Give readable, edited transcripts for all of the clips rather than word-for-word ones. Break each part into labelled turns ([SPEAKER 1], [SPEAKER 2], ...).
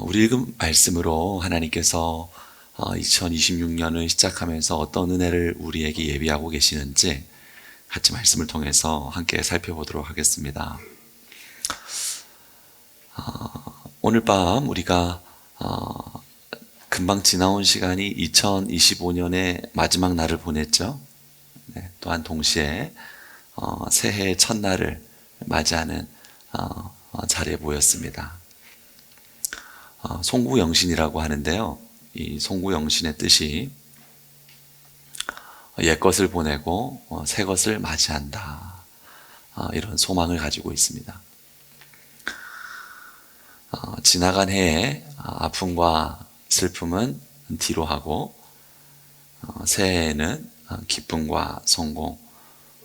[SPEAKER 1] 우리 읽은 말씀으로 하나님께서 2026년을 시작하면서 어떤 은혜를 우리에게 예비하고 계시는지 같이 말씀을 통해서 함께 살펴보도록 하겠습니다. 오늘 밤 우리가 금방 지나온 시간이 2025년의 마지막 날을 보냈죠. 네, 또한 동시에 새해 첫날을 맞이하는 자리에 모였습니다. 송구영신이라고 하는데요. 이 송구영신의 뜻이 옛것을 보내고 새것을 맞이한다, 이런 소망을 가지고 있습니다. 지나간 해에 아픔과 슬픔은 뒤로 하고 새해에는 기쁨과 성공,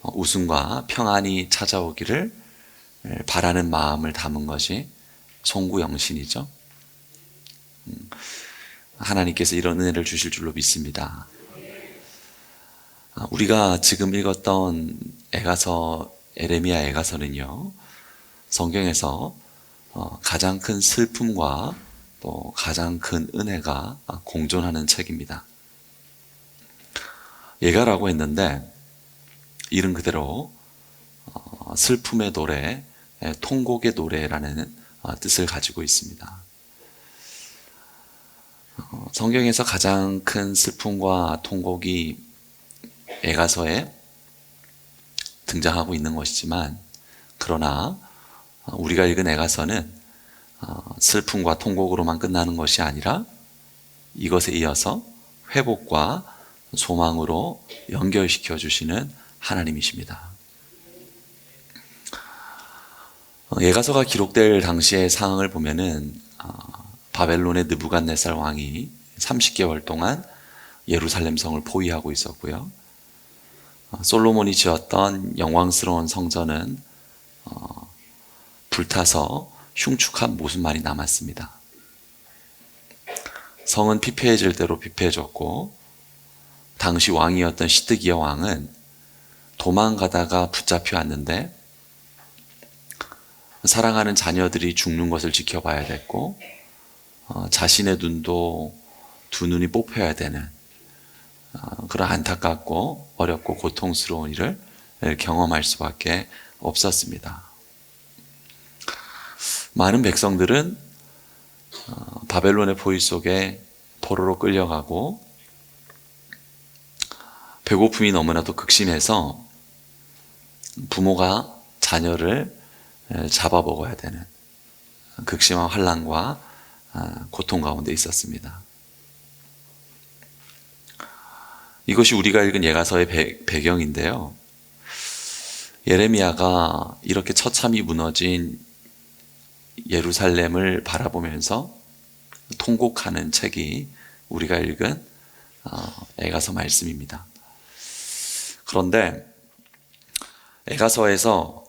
[SPEAKER 1] 웃음과 평안이 찾아오기를 바라는 마음을 담은 것이 송구영신이죠. 하나님께서 이런 은혜를 주실 줄로 믿습니다. 우리가 지금 읽었던 에레미야 애가서는요, 성경에서 가장 큰 슬픔과 또 가장 큰 은혜가 공존하는 책입니다. 예가라고 했는데 이름 그대로 슬픔의 노래, 통곡의 노래라는 뜻을 가지고 있습니다. 성경에서 가장 큰 슬픔과 통곡이 에가서에 등장하고 있는 것이지만, 그러나 우리가 읽은 에가서는 슬픔과 통곡으로만 끝나는 것이 아니라 이것에 이어서 회복과 소망으로 연결시켜 주시는 하나님이십니다. 에가서가 기록될 당시의 상황을 보면은 바벨론의 느부갓네살 왕이 30개월 동안 예루살렘 성을 포위하고 있었고요. 솔로몬이 지었던 영광스러운 성전은 불타서 흉측한 모습만이 남았습니다. 성은 피폐해질 대로 피폐해졌고, 당시 왕이었던 시드기야 왕은 도망가다가 붙잡혀 왔는데 사랑하는 자녀들이 죽는 것을 지켜봐야 됐고, 자신의 눈도 두 눈이 뽑혀야 되는 그런 안타깝고 어렵고 고통스러운 일을 경험할 수밖에 없었습니다. 많은 백성들은 바벨론의 포위 속에 포로로 끌려가고, 배고픔이 너무나도 극심해서 부모가 자녀를 잡아먹어야 되는 극심한 환난과 고통 가운데 있었습니다. 이것이 우리가 읽은 예가서의 배경인데요. 예레미야가 이렇게 처참히 무너진 예루살렘을 바라보면서 통곡하는 책이 우리가 읽은 에가서 말씀입니다. 그런데 에가서에서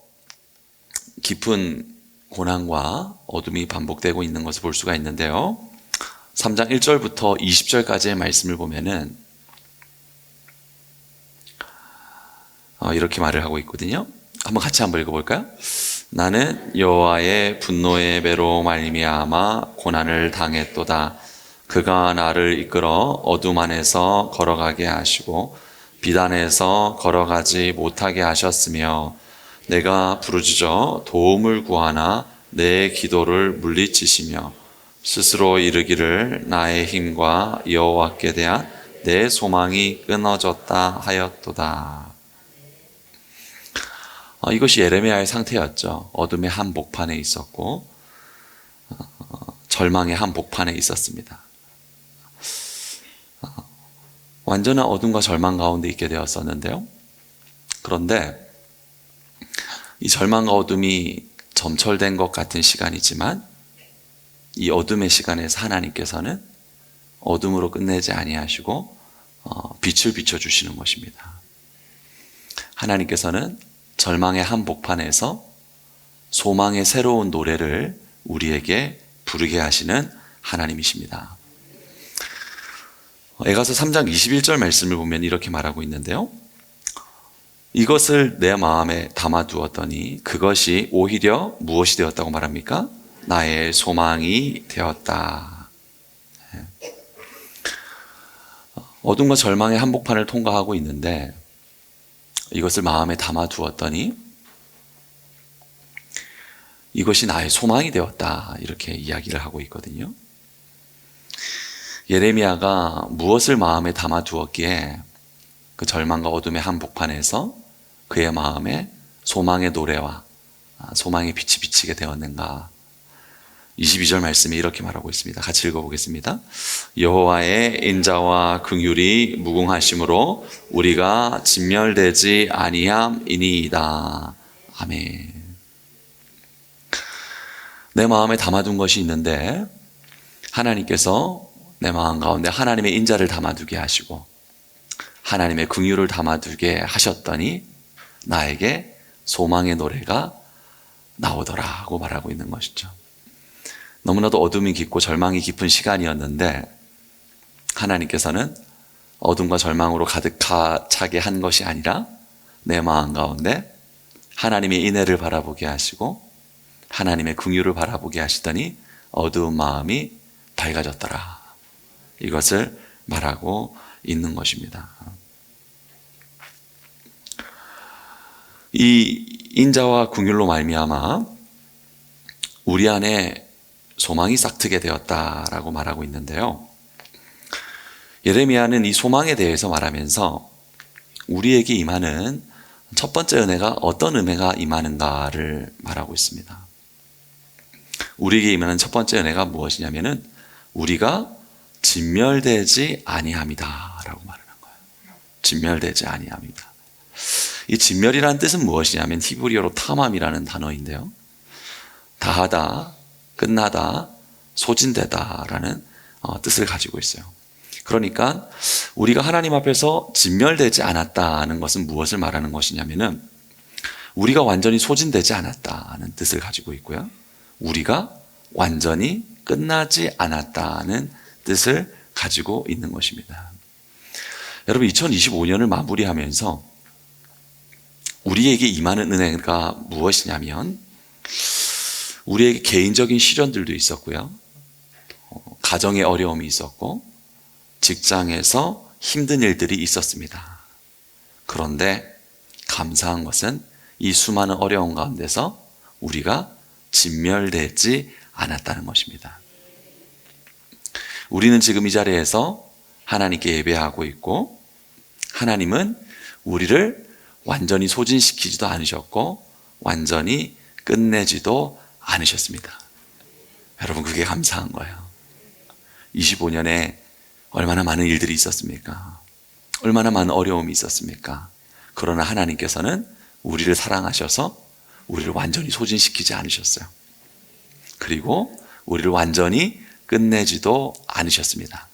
[SPEAKER 1] 깊은 고난과 어둠이 반복되고 있는 것을 볼 수가 있는데요. 3장 1절부터 20절까지의 말씀을 보면은 이렇게 말을 하고 있거든요. 같이 한번 읽어볼까요? 나는 여호와의 분노의 배로 말미암아 고난을 당했도다. 그가 나를 이끌어 어둠 안에서 걸어가게 하시고 비단에서 걸어가지 못하게 하셨으며, 내가 부르짖어 도움을 구하나 내 기도를 물리치시며 스스로 이르기를 나의 힘과 여호와께 대한 내 소망이 끊어졌다 하였도다. 이것이 예레미야의 상태였죠. 어둠의 한복판에 있었고 절망의 한복판에 있었습니다. 완전한 어둠과 절망 가운데 있게 되었었는데요. 그런데 이 절망과 어둠이 점철된 것 같은 시간이지만, 이 어둠의 시간에서 하나님께서는 어둠으로 끝내지 아니하시고 빛을 비춰주시는 것입니다. 하나님께서는 절망의 한복판에서 소망의 새로운 노래를 우리에게 부르게 하시는 하나님이십니다. 에가서 3장 21절 말씀을 보면 이렇게 말하고 있는데요. 이것을 내 마음에 담아두었더니 그것이 오히려 무엇이 되었다고 말합니까? 나의 소망이 되었다. 어둠과 절망의 한복판을 통과하고 있는데 이것을 마음에 담아두었더니 이것이 나의 소망이 되었다. 이렇게 이야기를 하고 있거든요. 예레미야가 무엇을 마음에 담아두었기에 그 절망과 어둠의 한복판에서 그의 마음에 소망의 노래와 소망의 빛이 비치게 되었는가. 22절 말씀이 이렇게 말하고 있습니다. 같이 읽어보겠습니다. 여호와의 인자와 긍휼이 무궁하심으로 우리가 진멸되지 아니함이니이다. 아멘. 내 마음에 담아둔 것이 있는데 하나님께서 내 마음 가운데 하나님의 인자를 담아두게 하시고 하나님의 긍휼을 담아두게 하셨더니 나에게 소망의 노래가 나오더라고 말하고 있는 것이죠. 너무나도 어둠이 깊고 절망이 깊은 시간이었는데 하나님께서는 어둠과 절망으로 가득 차게 한 것이 아니라 내 마음 가운데 하나님의 인애를 바라보게 하시고 하나님의 긍휼을 바라보게 하시더니 어두운 마음이 밝아졌더라. 이것을 말하고 있는 것입니다. 이 인자와 긍휼로 말미암아 우리 안에 소망이 싹트게 되었다라고 말하고 있는데요. 예레미야는 이 소망에 대해서 말하면서 우리에게 임하는 첫 번째 은혜가 어떤 은혜가 임하는가를 말하고 있습니다. 우리에게 임하는 첫 번째 은혜가 무엇이냐면은 우리가 진멸되지 아니함이다 라고 말하는 거예요. 진멸되지 아니함이다. 이 진멸이라는 뜻은 무엇이냐면 히브리어로 타맘이라는 단어인데요. 다하다, 끝나다, 소진되다 라는 뜻을 가지고 있어요. 그러니까 우리가 하나님 앞에서 진멸되지 않았다는 것은 무엇을 말하는 것이냐면은 우리가 완전히 소진되지 않았다는 뜻을 가지고 있고요. 우리가 완전히 끝나지 않았다는 뜻을 가지고 있는 것입니다. 여러분 2025년을 마무리하면서 우리에게 임하는 은혜가 무엇이냐면 우리에게 개인적인 시련들도 있었고요. 가정의 어려움이 있었고 직장에서 힘든 일들이 있었습니다. 그런데 감사한 것은 이 수많은 어려움 가운데서 우리가 진멸되지 않았다는 것입니다. 우리는 지금 이 자리에서 하나님께 예배하고 있고 하나님은 우리를 완전히 소진시키지도 않으셨고 완전히 끝내지도 않으셨습니다. 여러분 그게 감사한 거예요. 25년에 얼마나 많은 일들이 있었습니까? 얼마나 많은 어려움이 있었습니까? 그러나 하나님께서는 우리를 사랑하셔서 우리를 완전히 소진시키지 않으셨어요. 그리고 우리를 완전히 끝내지도 않으셨습니다.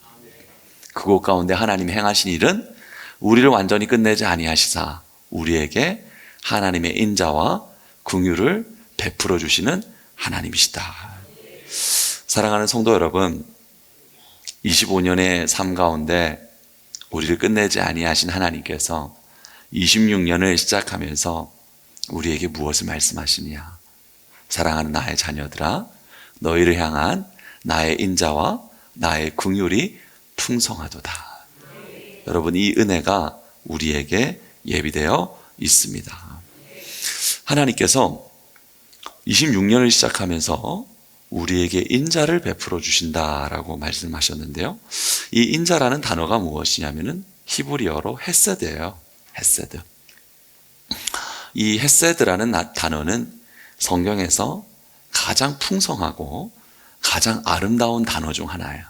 [SPEAKER 1] 그곳 가운데 하나님이 행하신 일은 우리를 완전히 끝내지 아니하시사 우리에게 하나님의 인자와 긍휼을 베풀어 주시는 하나님이시다. 사랑하는 성도 여러분, 25년의 삶 가운데 우리를 끝내지 아니하신 하나님께서 26년을 시작하면서 우리에게 무엇을 말씀하시냐? 사랑하는 나의 자녀들아, 너희를 향한 나의 인자와 나의 긍휼이 풍성하도다. 여러분 이 은혜가 우리에게 예비되어 있습니다. 하나님께서 26년을 시작하면서 우리에게 인자를 베풀어 주신다라고 말씀하셨는데요. 이 인자라는 단어가 무엇이냐면은 히브리어로 헤세드예요. 헤세드. 이 헤세드라는 단어는 성경에서 가장 풍성하고 가장 아름다운 단어 중 하나예요.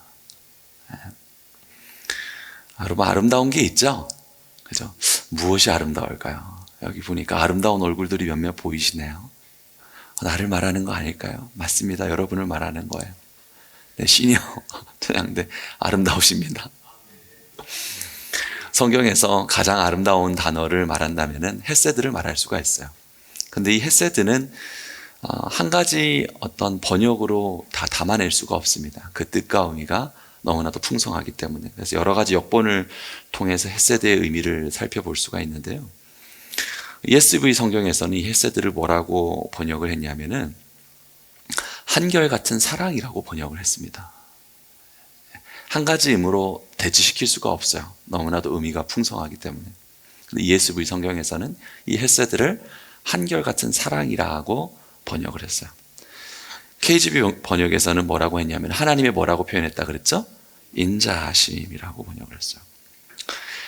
[SPEAKER 1] 여러분 아름다운 게 있죠? 그죠? 무엇이 아름다울까요? 여기 보니까 아름다운 얼굴들이 몇몇 보이시네요. 나를 말하는 거 아닐까요? 맞습니다. 여러분을 말하는 거예요. 네, 시니어 찬양대 아름다우십니다. 성경에서 가장 아름다운 단어를 말한다면 헤세드를 말할 수가 있어요. 근데 이 헤세드는 한 가지 어떤 번역으로 다 담아낼 수가 없습니다. 그 뜻과 의미가 너무나도 풍성하기 때문에. 그래서 여러 가지 역본을 통해서 헤세드의 의미를 살펴볼 수가 있는데요. ESV 성경에서는 이 헤세드를 뭐라고 번역을 했냐면은 한결같은 사랑이라고 번역을 했습니다. 한 가지 의미로 대치시킬 수가 없어요. 너무나도 의미가 풍성하기 때문에. 근데 ESV 성경에서는 이 헤세드를 한결같은 사랑이라고 번역을 했어요. KGB 번역에서는 뭐라고 했냐면 하나님의 뭐라고 표현했다 그랬죠? 인자하심이라고 번역을 했어요.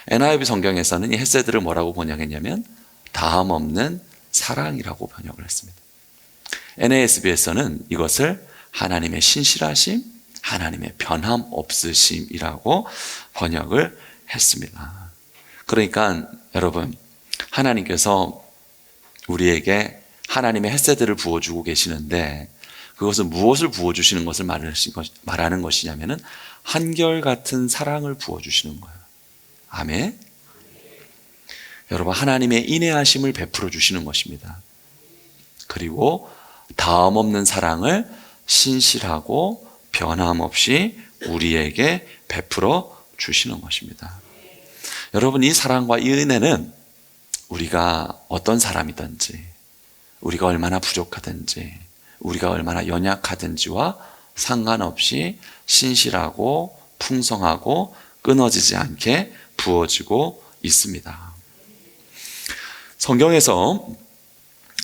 [SPEAKER 1] NIV 성경에서는 이 헤세드를 뭐라고 번역했냐면 다함 없는 사랑이라고 번역을 했습니다. NASB에서는 이것을 하나님의 신실하심, 하나님의 변함 없으심이라고 번역을 했습니다. 그러니까 여러분, 하나님께서 우리에게 하나님의 헤세드를 부어주고 계시는데 그것은 무엇을 부어주시는 것을 말하는 것이냐면은 한결같은 사랑을 부어주시는 거예요. 아멘. 여러분, 하나님의 인애하심을 베풀어 주시는 것입니다. 그리고 다음 없는 사랑을 신실하고 변함없이 우리에게 베풀어 주시는 것입니다. 여러분, 이 사랑과 이 은혜는 우리가 어떤 사람이든지, 우리가 얼마나 부족하든지, 우리가 얼마나 연약하든지와 상관없이 신실하고 풍성하고 끊어지지 않게 부어지고 있습니다. 성경에서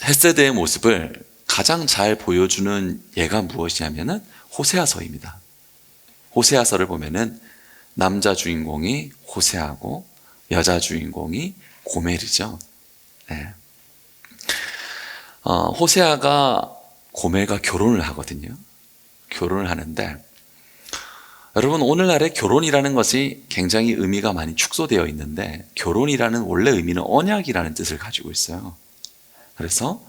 [SPEAKER 1] 헤세드의 모습을 가장 잘 보여주는 예가 무엇이냐면은 호세아서입니다. 호세아서를 보면은 남자 주인공이 호세아고 여자 주인공이 고멜이죠. 네. 호세아가 고멜과 결혼을 하거든요. 결혼을 하는데 여러분, 오늘날에 결혼이라는 것이 굉장히 의미가 많이 축소되어 있는데 결혼이라는 원래 의미는 언약이라는 뜻을 가지고 있어요. 그래서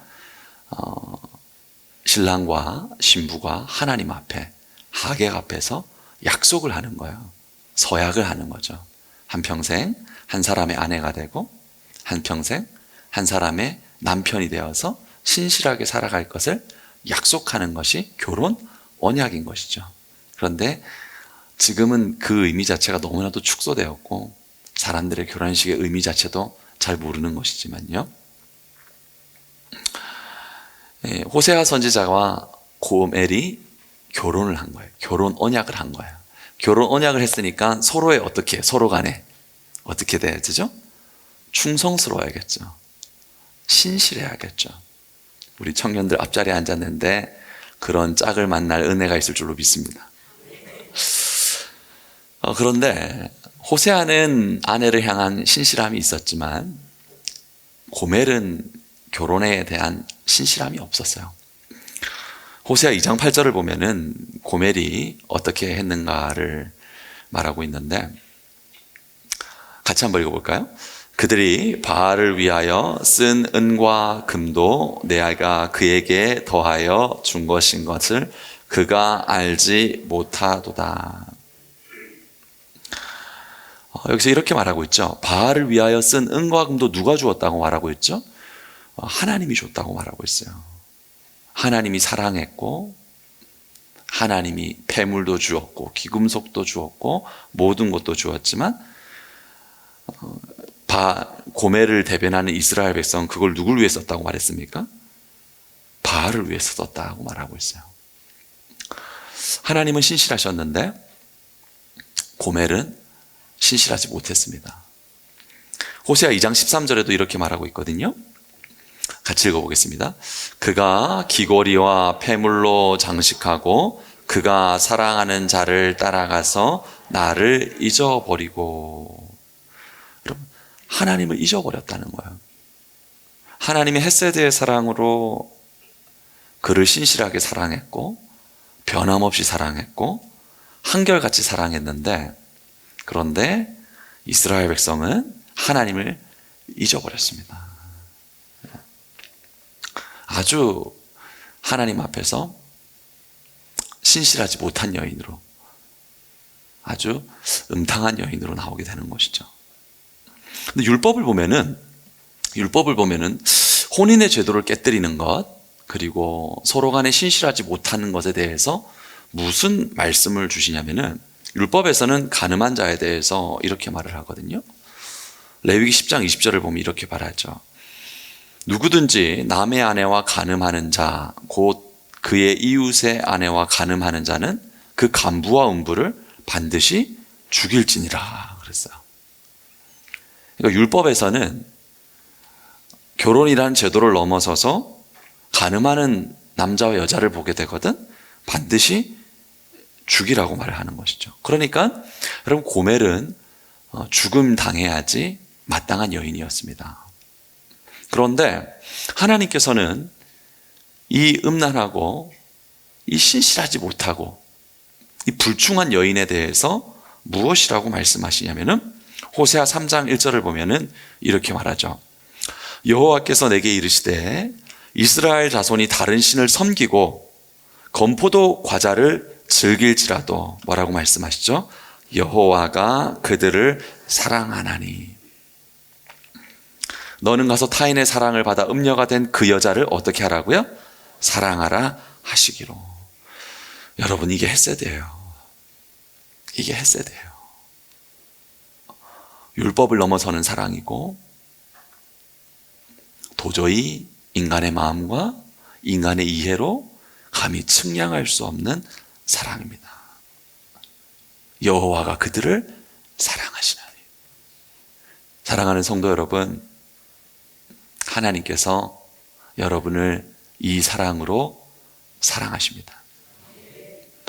[SPEAKER 1] 신랑과 신부가 하나님 앞에, 하객 앞에서 약속을 하는 거예요. 서약을 하는 거죠. 한평생 한 사람의 아내가 되고 한평생 한 사람의 남편이 되어서 신실하게 살아갈 것을 약속하는 것이 결혼 언약인 것이죠. 그런데 지금은 그 의미 자체가 너무나도 축소되었고 사람들의 결혼식의 의미 자체도 잘 모르는 것이지만요. 호세아 선지자와 고멜이 결혼을 한 거예요. 결혼 언약을 한 거예요. 결혼 언약을 했으니까 서로 간에 어떻게 돼야 되죠? 충성스러워야겠죠. 신실해야겠죠. 우리 청년들 앞자리에 앉았는데 그런 짝을 만날 은혜가 있을 줄로 믿습니다. 그런데 호세아는 아내를 향한 신실함이 있었지만 고멜은 결혼에 대한 신실함이 없었어요. 호세아 2장 8절을 보면은 고멜이 어떻게 했는가를 말하고 있는데 같이 한번 읽어볼까요? 그들이 바알을 위하여 쓴 은과 금도 내가 그에게 더하여 준 것인 것을 그가 알지 못하도다. 여기서 이렇게 말하고 있죠. 바알을 위하여 쓴 은과 금도 누가 주었다고 말하고 있죠? 하나님이 줬다고 말하고 있어요. 하나님이 사랑했고 하나님이 폐물도 주었고 귀금속도 주었고 모든 것도 주었지만 고멜을 대변하는 이스라엘 백성은 그걸 누굴 위해 썼다고 말했습니까? 바알을 위해서 썼다고 말하고 있어요. 하나님은 신실하셨는데 고멜은 신실하지 못했습니다. 호세아 2장 13절에도 이렇게 말하고 있거든요. 같이 읽어보겠습니다. 그가 귀걸이와 폐물로 장식하고 그가 사랑하는 자를 따라가서 나를 잊어버리고. 여러분, 하나님을 잊어버렸다는 거예요. 하나님의 헤세드의 사랑으로 그를 신실하게 사랑했고 변함없이 사랑했고 한결같이 사랑했는데 그런데 이스라엘 백성은 하나님을 잊어버렸습니다. 아주 하나님 앞에서 신실하지 못한 여인으로 아주 음탕한 여인으로 나오게 되는 것이죠. 근데 율법을 보면은 혼인의 제도를 깨뜨리는 것 그리고 서로 간에 신실하지 못하는 것에 대해서 무슨 말씀을 주시냐면은 율법에서는 가늠한 자에 대해서 이렇게 말을 하거든요. 레위기 10장 20절을 보면 이렇게 말하죠. 누구든지 남의 아내와 간음하는 자, 곧 그의 이웃의 아내와 간음하는 자는 그 간부와 음부를 반드시 죽일지니라 그랬어요. 그러니까 율법에서는 결혼이라는 제도를 넘어서서 간음하는 남자와 여자를 보게 되거든 반드시 죽이라고 말을 하는 것이죠. 그러니까 여러분 고멜은 죽음 당해야지 마땅한 여인이었습니다. 그런데 하나님께서는 이 음란하고 이 신실하지 못하고 이 불충한 여인에 대해서 무엇이라고 말씀하시냐면은 호세아 3장 1절을 보면은 이렇게 말하죠. 여호와께서 내게 이르시되 이스라엘 자손이 다른 신을 섬기고 건포도 과자를 즐길지라도 뭐라고 말씀하시죠? 여호와가 그들을 사랑하나니 너는 가서 타인의 사랑을 받아 음녀가 된 그 여자를 어떻게 하라고요? 사랑하라 하시기로. 여러분 이게 헤세드예요. 이게 헤세드예요. 율법을 넘어서는 사랑이고 도저히 인간의 마음과 인간의 이해로 감히 측량할 수 없는 사랑입니다. 여호와가 그들을 사랑하시나니. 사랑하는 성도 여러분, 하나님께서 여러분을 이 사랑으로 사랑하십니다.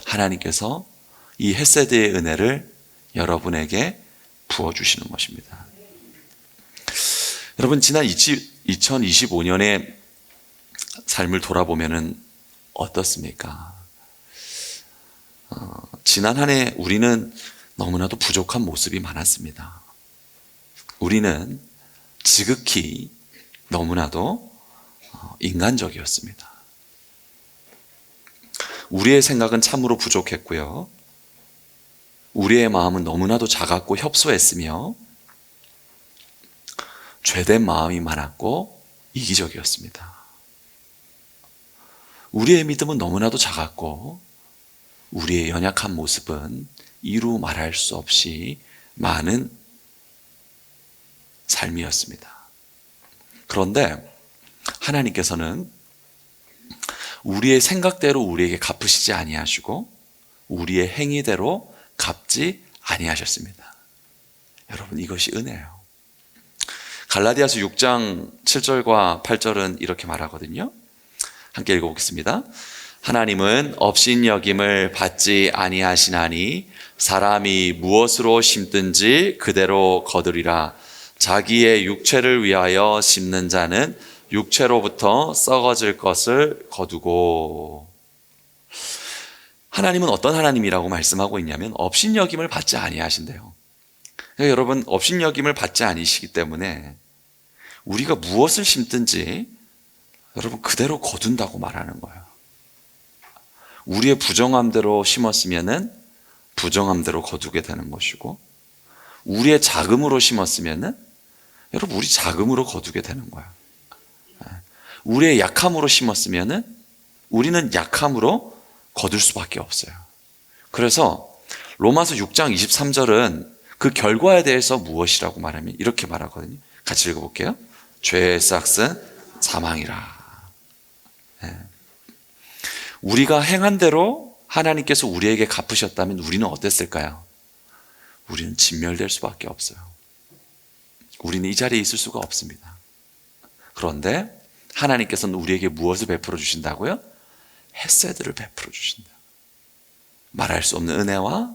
[SPEAKER 1] 하나님께서 이 헤세드의 은혜를 여러분에게 부어주시는 것입니다. 여러분 지난 2025년의 삶을 돌아보면 어떻습니까? 지난 한 해 우리는 너무나도 부족한 모습이 많았습니다. 우리는 지극히 너무나도 인간적이었습니다. 우리의 생각은 참으로 부족했고요. 우리의 마음은 너무나도 작았고 협소했으며 죄된 마음이 많았고 이기적이었습니다. 우리의 믿음은 너무나도 작았고 우리의 연약한 모습은 이루 말할 수 없이 많은 삶이었습니다. 그런데 하나님께서는 우리의 생각대로 우리에게 갚으시지 아니하시고 우리의 행위대로 갚지 아니하셨습니다. 여러분 이것이 은혜예요. 갈라디아서 6장 7절과 8절은 이렇게 말하거든요. 함께 읽어보겠습니다. 하나님은 업신여김을 받지 아니하시나니 사람이 무엇으로 심든지 그대로 거두리라. 자기의 육체를 위하여 심는 자는 육체로부터 썩어질 것을 거두고. 하나님은 어떤 하나님이라고 말씀하고 있냐면 업신여김을 받지 아니하신대요. 그러니까 여러분 업신여김을 받지 아니시기 때문에 우리가 무엇을 심든지 여러분 그대로 거둔다고 말하는 거예요. 우리의 부정함대로 심었으면은 부정함대로 거두게 되는 것이고 우리의 자금으로 심었으면은 여러분 우리 자금으로 거두게 되는 거예요. 우리의 약함으로 심었으면은 우리는 약함으로 거둘 수밖에 없어요. 그래서 로마서 6장 23절은 그 결과에 대해서 무엇이라고 말하면 이렇게 말하거든요. 같이 읽어볼게요. 죄의 싹은 사망이라. 우리가 행한 대로 하나님께서 우리에게 갚으셨다면 우리는 어땠을까요? 우리는 진멸될 수밖에 없어요. 우리는 이 자리에 있을 수가 없습니다. 그런데 하나님께서는 우리에게 무엇을 베풀어 주신다고요? 헤세드를 베풀어 주신다. 말할 수 없는 은혜와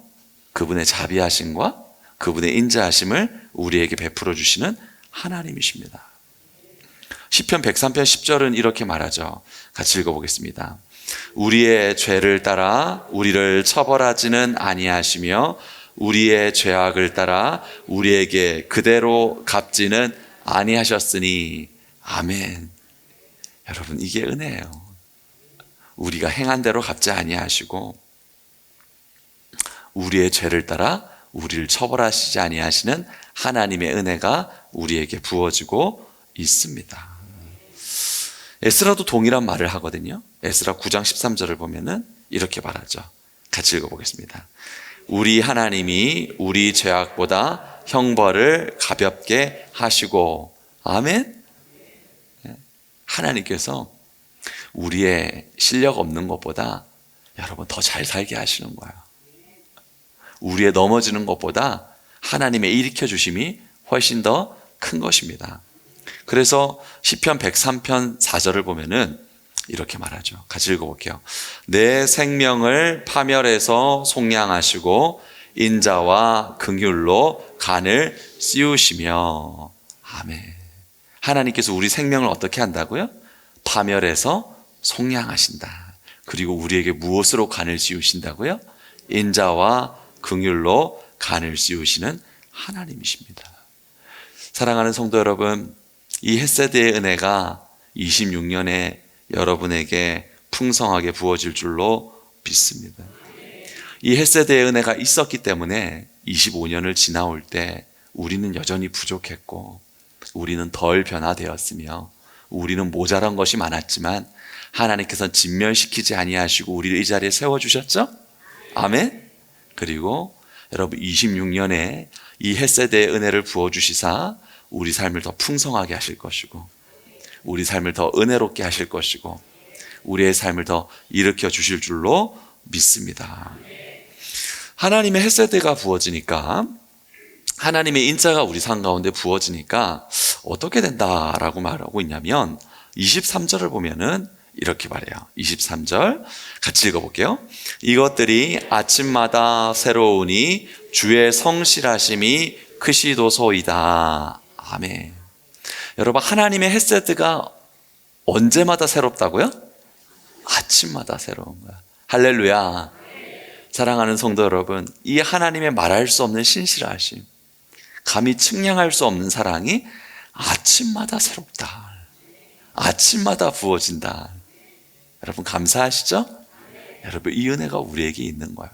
[SPEAKER 1] 그분의 자비하심과 그분의 인자하심을 우리에게 베풀어 주시는 하나님이십니다. 시편 103편 10절은 이렇게 말하죠. 같이 읽어보겠습니다. 우리의 죄를 따라 우리를 처벌하지는 아니하시며 우리의 죄악을 따라 우리에게 그대로 갚지는 아니하셨으니 아멘. 여러분 이게 은혜예요. 우리가 행한 대로 갚지 아니하시고 우리의 죄를 따라 우리를 처벌하시지 아니하시는 하나님의 은혜가 우리에게 부어지고 있습니다. 에스라도 동일한 말을 하거든요. 에스라 9장 13절을 보면은 이렇게 말하죠. 같이 읽어보겠습니다. 우리 하나님이 우리 죄악보다 형벌을 가볍게 하시고 아멘. 하나님께서 우리의 실력 없는 것보다 여러분 더 잘 살게 하시는 거예요. 우리의 넘어지는 것보다 하나님의 일으켜 주심이 훨씬 더 큰 것입니다. 그래서 시편 103편 4절을 보면은 이렇게 말하죠. 같이 읽어볼게요. 내 생명을 파멸해서 속량하시고 인자와 긍휼로 간을 씌우시며. 아멘. 하나님께서 우리 생명을 어떻게 한다고요? 파멸해서 속량하신다. 그리고 우리에게 무엇으로 간을 씌우신다고요? 인자와 긍휼로 간을 씌우시는 하나님이십니다. 사랑하는 성도 여러분, 이 헷세드의 은혜가 26년에 여러분에게 풍성하게 부어질 줄로 믿습니다. 이 헷세드의 은혜가 있었기 때문에 25년을 지나올 때 우리는 여전히 부족했고, 우리는 덜 변화되었으며, 우리는 모자란 것이 많았지만 하나님께서는 진멸시키지 아니하시고 우리를 이 자리에 세워주셨죠? 아멘. 그리고 여러분 26년에 이 헷세드의 은혜를 부어주시사 우리 삶을 더 풍성하게 하실 것이고, 우리 삶을 더 은혜롭게 하실 것이고, 우리의 삶을 더 일으켜 주실 줄로 믿습니다. 하나님의 헷세드가 부어지니까, 하나님의 인자가 우리 삶 가운데 부어지니까 어떻게 된다라고 말하고 있냐면 23절을 보면은 이렇게 말해요. 23절 같이 읽어볼게요. 이것들이 아침마다 새로우니 주의 성실하심이 크시도소이다. 아멘. 여러분, 하나님의 헷세드가 언제마다 새롭다고요? 아침마다 새로운 거야. 할렐루야. 사랑하는 성도 여러분, 이 하나님의 말할 수 없는 신실하심, 감히 측량할 수 없는 사랑이 아침마다 새롭다. 아침마다 부어진다. 여러분 감사하시죠? 여러분 이 은혜가 우리에게 있는 거예요.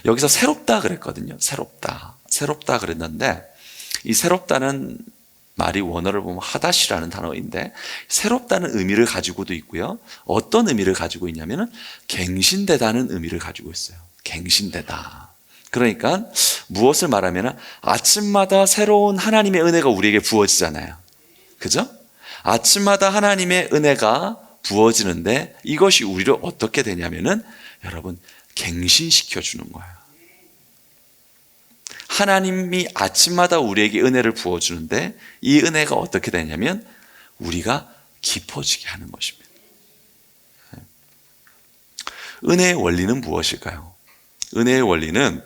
[SPEAKER 1] 여기서 새롭다 그랬거든요. 새롭다 그랬는데, 이 새롭다는 말이 원어를 보면 하다시라는 단어인데, 새롭다는 의미를 가지고도 있고요, 어떤 의미를 가지고 있냐면은 갱신되다는 의미를 가지고 있어요. 갱신되다. 그러니까 무엇을 말하면 아침마다 새로운 하나님의 은혜가 우리에게 부어지잖아요. 그죠? 아침마다 하나님의 은혜가 부어지는데 이것이 우리를 어떻게 되냐면은 여러분 갱신시켜 주는 거예요. 하나님이 아침마다 우리에게 은혜를 부어주는데 이 은혜가 어떻게 되냐면 우리가 깊어지게 하는 것입니다. 은혜의 원리는 무엇일까요? 은혜의 원리는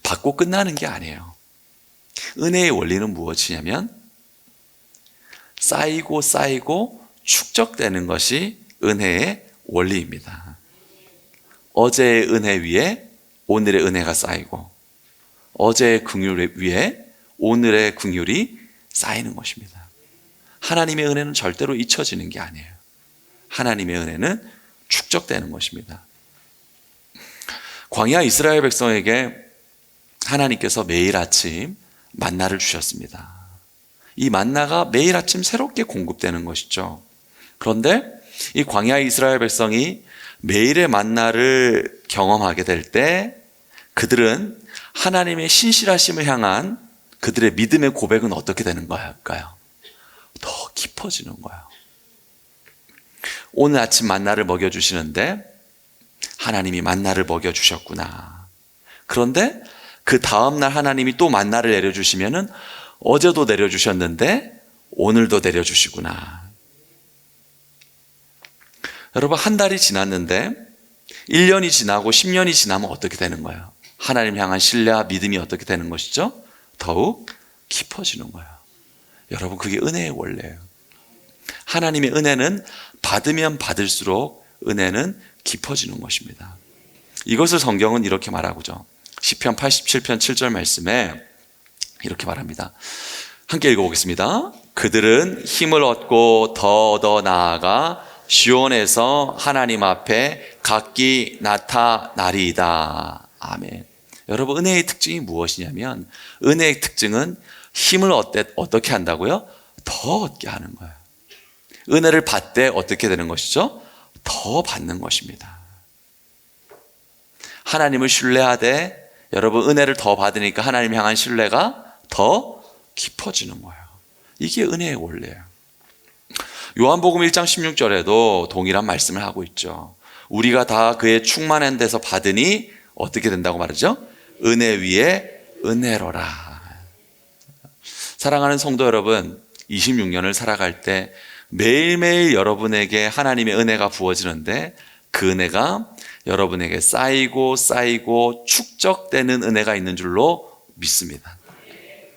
[SPEAKER 1] 받고 끝나는 게 아니에요. 은혜의 원리는 무엇이냐면 쌓이고 축적되는 것이 은혜의 원리입니다. 어제의 은혜 위에 오늘의 은혜가 쌓이고, 어제의 긍휼 위에 오늘의 긍휼이 쌓이는 것입니다. 하나님의 은혜는 절대로 잊혀지는 게 아니에요. 하나님의 은혜는 축적되는 것입니다. 광야 이스라엘 백성에게 하나님께서 매일 아침 만나를 주셨습니다. 이 만나가 매일 아침 새롭게 공급되는 것이죠. 그런데 이 광야 이스라엘 백성이 매일의 만나를 경험하게 될 때 그들은 하나님의 신실하심을 향한 그들의 믿음의 고백은 어떻게 되는 걸까요? 더 깊어지는 거예요. 오늘 아침 만나를 먹여주시는데 하나님이 만나를 먹여주셨구나. 그런데 그 다음날 하나님이 또 만나를 내려주시면은 어제도 내려주셨는데 오늘도 내려주시구나. 여러분 한 달이 지났는데 1년이 지나고 10년이 지나면 어떻게 되는 거예요? 하나님 향한 신뢰와 믿음이 어떻게 되는 것이죠? 더욱 깊어지는 거예요. 여러분 그게 은혜의 원리예요. 하나님의 은혜는 받으면 받을수록 은혜는 깊어지는 것입니다. 이것을 성경은 이렇게 말하고죠. 시편 87편 7절 말씀에 이렇게 말합니다. 함께 읽어보겠습니다. 그들은 힘을 얻고 더 나아가 시온에서 하나님 앞에 각기 나타나리이다. 아멘. 여러분 은혜의 특징이 무엇이냐면 은혜의 특징은 힘을 어떻게 한다고요? 더 얻게 하는 거예요. 은혜를 받되 어떻게 되는 것이죠? 더 받는 것입니다. 하나님을 신뢰하되 여러분 은혜를 더 받으니까 하나님 향한 신뢰가 더 깊어지는 거예요. 이게 은혜의 원리예요. 요한복음 1장 16절에도 동일한 말씀을 하고 있죠. 우리가 다 그의 충만한 데서 받으니 어떻게 된다고 말하죠? 은혜 위에 은혜로라. 사랑하는 성도 여러분, 26년을 살아갈 때 매일매일 여러분에게 하나님의 은혜가 부어지는데 그 은혜가 여러분에게 쌓이고 축적되는 은혜가 있는 줄로 믿습니다.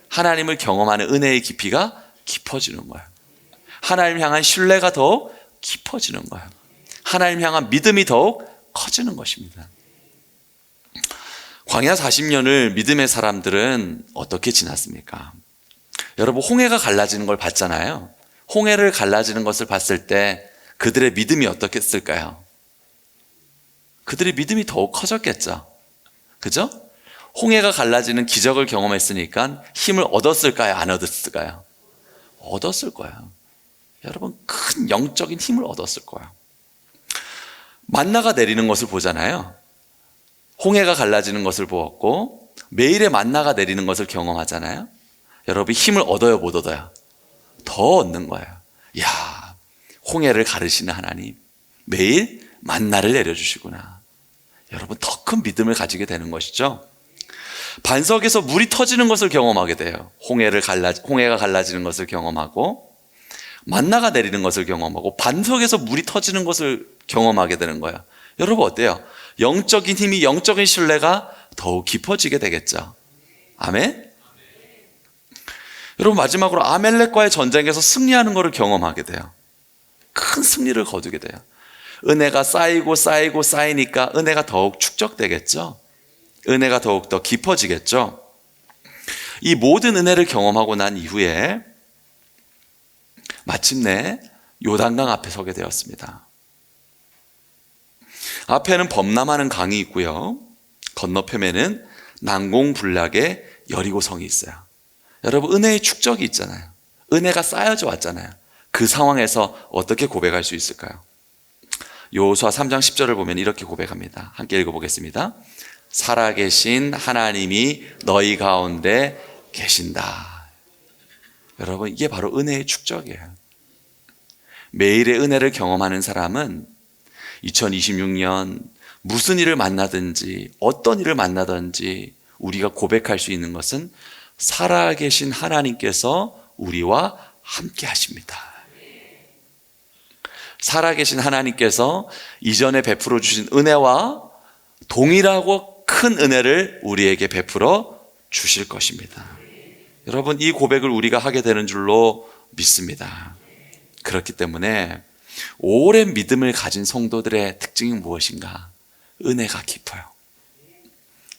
[SPEAKER 1] 하나님을 경험하는 은혜의 깊이가 깊어지는 거예요. 하나님 향한 신뢰가 더욱 깊어지는 거예요. 하나님 향한 믿음이 더욱 커지는 것입니다. 광야 40년을 믿음의 사람들은 어떻게 지났습니까? 여러분, 홍해가 갈라지는 걸 봤잖아요. 홍해를 갈라지는 것을 봤을 때 그들의 믿음이 어떻겠을까요? 그들의 믿음이 더욱 커졌겠죠. 그죠? 홍해가 갈라지는 기적을 경험했으니까 힘을 얻었을까요? 안 얻었을까요? 얻었을 거예요. 여러분, 큰 영적인 힘을 얻었을 거예요. 만나가 내리는 것을 보잖아요. 홍해가 갈라지는 것을 보았고 매일의 만나가 내리는 것을 경험하잖아요. 여러분, 힘을 얻어요, 못 얻어요? 더 얻는 거예요. 야, 홍해를 가르시는 하나님, 매일 만나를 내려주시구나. 여러분, 더 큰 믿음을 가지게 되는 것이죠. 반석에서 물이 터지는 것을 경험하게 돼요. 홍해가 갈라지는 것을 경험하고 만나가 내리는 것을 경험하고 반석에서 물이 터지는 것을 경험하게 되는 거예요. 여러분, 어때요? 영적인 힘이, 영적인 신뢰가 더욱 깊어지게 되겠죠. 아멘? 여러분, 마지막으로 아멜렉과의 전쟁에서 승리하는 것을 경험하게 돼요. 큰 승리를 거두게 돼요. 은혜가 쌓이니까 은혜가 더욱 축적되겠죠. 은혜가 더욱더 깊어지겠죠. 이 모든 은혜를 경험하고 난 이후에 마침내 요단강 앞에 서게 되었습니다. 앞에는 범람하는 강이 있고요, 건너편에는 난공불락의 여리고성이 있어요. 여러분, 은혜의 축적이 있잖아요. 은혜가 쌓여져 왔잖아요. 그 상황에서 어떻게 고백할 수 있을까요? 여호수아 3장 10절을 보면 이렇게 고백합니다. 함께 읽어보겠습니다. 살아계신 하나님이 너희 가운데 계신다. 여러분, 이게 바로 은혜의 축적이에요. 매일의 은혜를 경험하는 사람은 2026년 무슨 일을 만나든지 어떤 일을 만나든지 우리가 고백할 수 있는 것은 살아계신 하나님께서 우리와 함께 하십니다. 살아계신 하나님께서 이전에 베풀어 주신 은혜와 동일하고 큰 은혜를 우리에게 베풀어 주실 것입니다. 여러분, 이 고백을 우리가 하게 되는 줄로 믿습니다. 그렇기 때문에 오랜 믿음을 가진 성도들의 특징이 무엇인가? 은혜가 깊어요.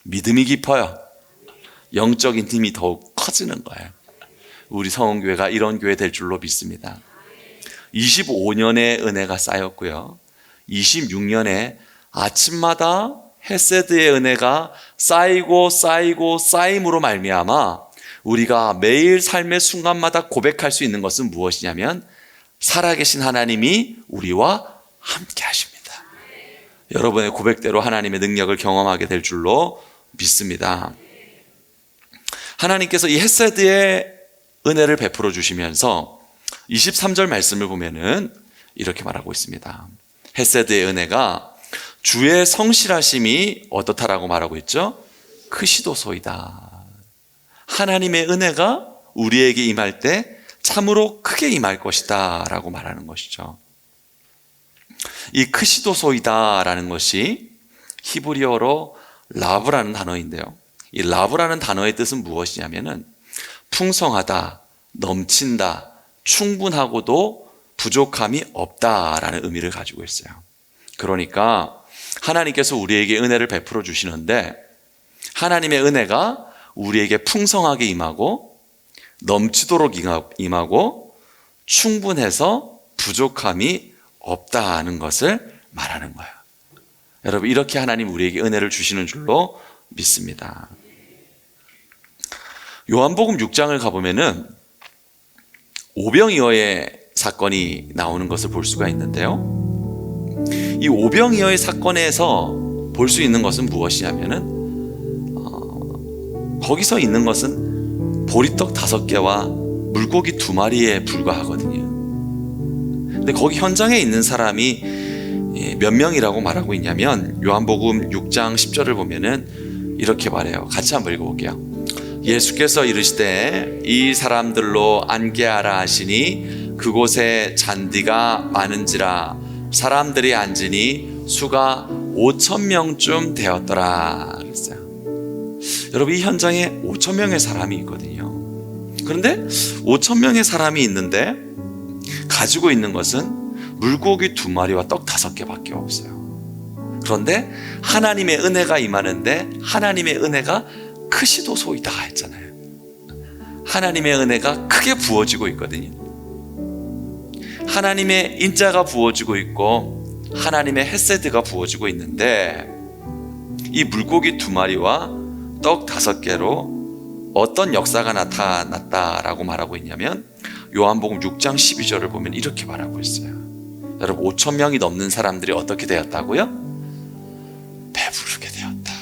[SPEAKER 1] 믿음이 깊어요. 영적인 힘이 더욱 커지는 거예요. 우리 성원교회가 이런 교회 될 줄로 믿습니다. 25년의 은혜가 쌓였고요, 26년에 아침마다 헤세드의 은혜가 쌓임으로 말미암아 우리가 매일 삶의 순간마다 고백할 수 있는 것은 무엇이냐면 살아계신 하나님이 우리와 함께 하십니다. 여러분의 고백대로 하나님의 능력을 경험하게 될 줄로 믿습니다. 하나님께서 이 헤세드의 은혜를 베풀어 주시면서 23절 말씀을 보면은 이렇게 말하고 있습니다. 헤세드의 은혜가 주의 성실하심이 어떻다라고 말하고 있죠? 크시도소이다. 하나님의 은혜가 우리에게 임할 때 참으로 크게 임할 것이다 라고 말하는 것이죠. 이 크시도소이다 라는 것이 히브리어로 라브라는 단어인데요, 이 라브라는 단어의 뜻은 무엇이냐면은 풍성하다, 넘친다, 충분하고도 부족함이 없다라는 의미를 가지고 있어요. 그러니까 하나님께서 우리에게 은혜를 베풀어 주시는데 하나님의 은혜가 우리에게 풍성하게 임하고 넘치도록 임하고 충분해서 부족함이 없다는 것을 말하는 거예요. 여러분, 이렇게 하나님 우리에게 은혜를 주시는 줄로 믿습니다. 요한복음 6장을 가보면은 오병이어의 사건이 나오는 것을 볼 수가 있는데요, 이 오병이어의 사건에서 볼 수 있는 것은 무엇이냐면은 거기서 있는 것은 보리떡 5개와 물고기 2마리에 불과하거든요. 근데 거기 현장에 있는 사람이 몇 명이라고 말하고 있냐면 요한복음 6장 10절을 보면은 이렇게 말해요. 같이 한번 읽어볼게요. 예수께서 이르시되 이 사람들로 안게하라 하시니 그곳에 잔디가 많은지라 사람들이 앉으니 수가 5,000명쯤 되었더라 그랬어요. 여러분, 이 현장에 5,000명의 사람이 있거든요. 그런데 5,000명의 사람이 있는데 가지고 있는 것은 물고기 2마리와 떡 5개밖에 없어요. 그런데 하나님의 은혜가 임하는데 하나님의 은혜가 크시도소이다 했잖아요. 하나님의 은혜가 크게 부어지고 있거든요. 하나님의 인자가 부어지고 있고 하나님의 헤세드가 부어지고 있는데 이 물고기 2마리와 떡 5개로 어떤 역사가 나타났다라고 말하고 있냐면 요한복음 6장 12절을 보면 이렇게 말하고 있어요. 여러분, 5,000명이 넘는 사람들이 어떻게 되었다고요? 배부르게 되었다.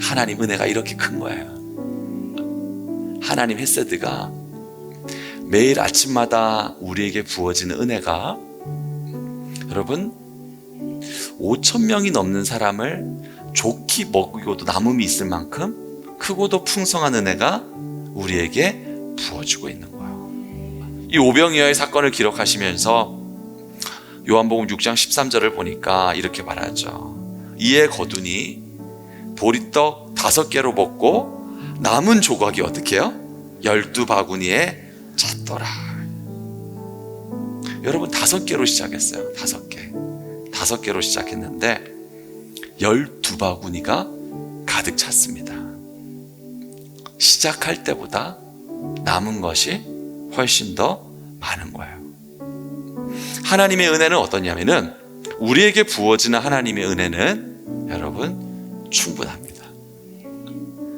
[SPEAKER 1] 하나님 은혜가 이렇게 큰 거예요. 하나님 헤세드가 매일 아침마다 우리에게 부어지는 은혜가 여러분 5,000명이 넘는 사람을 좋게 먹이고도 남음이 있을 만큼 크고도 풍성한 은혜가 우리에게 부어주고 있는 거예요. 이 오병이어의 사건을 기록하시면서 요한복음 6장 13절을 보니까 이렇게 말하죠. 이에 거두니 보리떡 5개로 먹고 남은 조각이 어떻게 해요? 12바구니에 찼더라. 여러분, 5개로 시작했어요. 5개로 시작했는데 12바구니가 가득 찼습니다. 시작할 때보다 남은 것이 훨씬 더 많은 거예요. 하나님의 은혜는 어떠냐면은 우리에게 부어지는 하나님의 은혜는 여러분 충분합니다.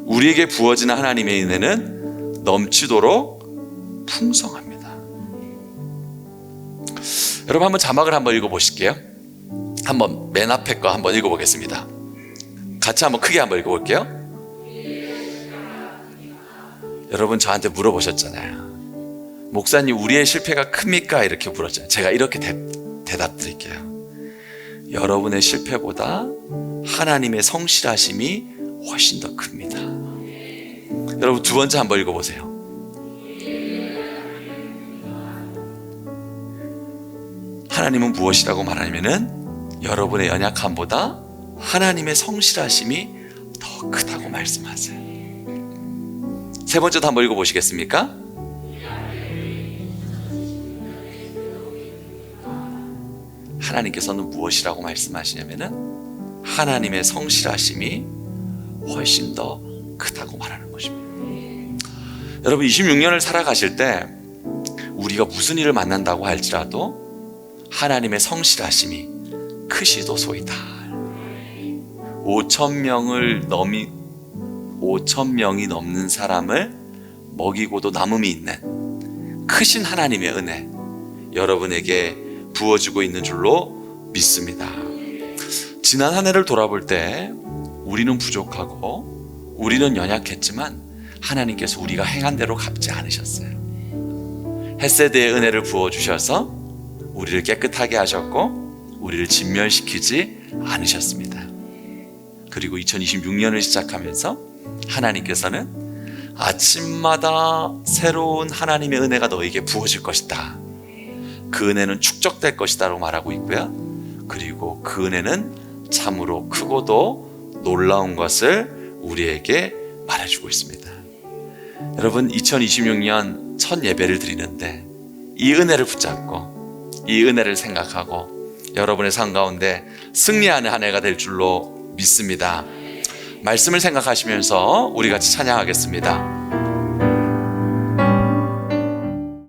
[SPEAKER 1] 우리에게 부어지는 하나님의 은혜는 넘치도록 풍성합니다. 여러분, 한번 자막을 한번 읽어보실게요. 한번 맨 앞에 거 한번 읽어보겠습니다. 같이 한번 크게 한번 읽어볼게요. 여러분, 저한테 물어보셨잖아요. 목사님, 우리의 실패가 큽니까? 이렇게 물었잖아요. 제가 이렇게 대답 드릴게요. 여러분의 실패보다 하나님의 성실하심이 훨씬 더 큽니다. 여러분, 2번째 한번 읽어보세요. 하나님은 무엇이라고 말하냐면은 여러분의 연약함보다 하나님의 성실하심이 더 크다고 말씀하세요. 3번째도 한번 읽어보시겠습니까? 하나님께서는 무엇이라고 말씀하시냐면은 하나님의 성실하심이 훨씬 더 크다고 말하는 것입니다. 여러분, 26년을 살아가실 때 우리가 무슨 일을 만난다고 할지라도 하나님의 성실하심이 크시도소이다. 5,000명이 넘는 사람을 먹이고도 남음이 있는 크신 하나님의 은혜 여러분에게 부어지고 있는 줄로 믿습니다. 지난 한 해를 돌아볼 때 우리는 부족하고 우리는 연약했지만 하나님께서 우리가 행한 대로 갚지 않으셨어요. 헤세드의 은혜를 부어주셔서 우리를 깨끗하게 하셨고 우리를 진멸시키지 않으셨습니다. 그리고 2026년을 시작하면서 하나님께서는 아침마다 새로운 하나님의 은혜가 너에게 부어질 것이다. 그 은혜는 축적될 것이다 라고 말하고 있고요. 그리고 그 은혜는 참으로 크고도 놀라운 것을 우리에게 말해주고 있습니다. 여러분, 2026년 첫 예배를 드리는데 이 은혜를 붙잡고 이 은혜를 생각하고 여러분의 삶 가운데 승리하는 한 해가 될 줄로 믿습니다. 말씀을 생각하시면서 우리 같이 찬양하겠습니다.